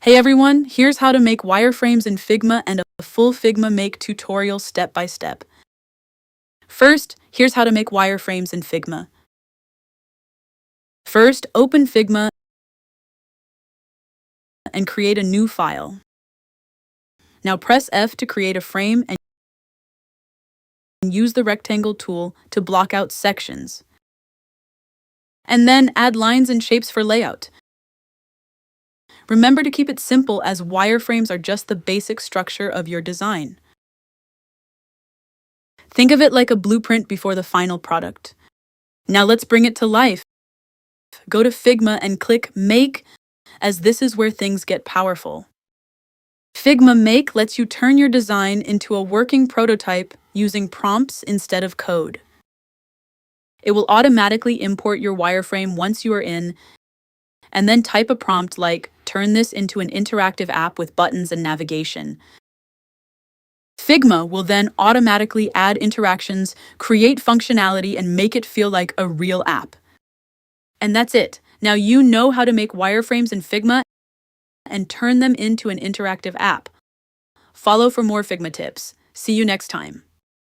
Hey everyone, here's how to make wireframes in Figma and a full Figma Make tutorial step by step. First, here's how to make wireframes in Figma. First, open Figma and create a new file. Now press F to create a frame and use the rectangle tool to block out sections. And then add lines and shapes for layout. Remember to keep it simple as wireframes are just the basic structure of your design. Think of it like a blueprint before the final product. Now let's bring it to life. Go to Figma and click Make, as this is where things get powerful. Figma Make lets you turn your design into a working prototype using prompts instead of code. It will automatically import your wireframe once you are in, and then type a prompt like, "Turn this into an interactive app with buttons and navigation." Figma will then automatically add interactions, create functionality, and make it feel like a real app. And that's it. Now you know how to make wireframes in Figma and turn them into an interactive app. Follow for more Figma tips. See you next time.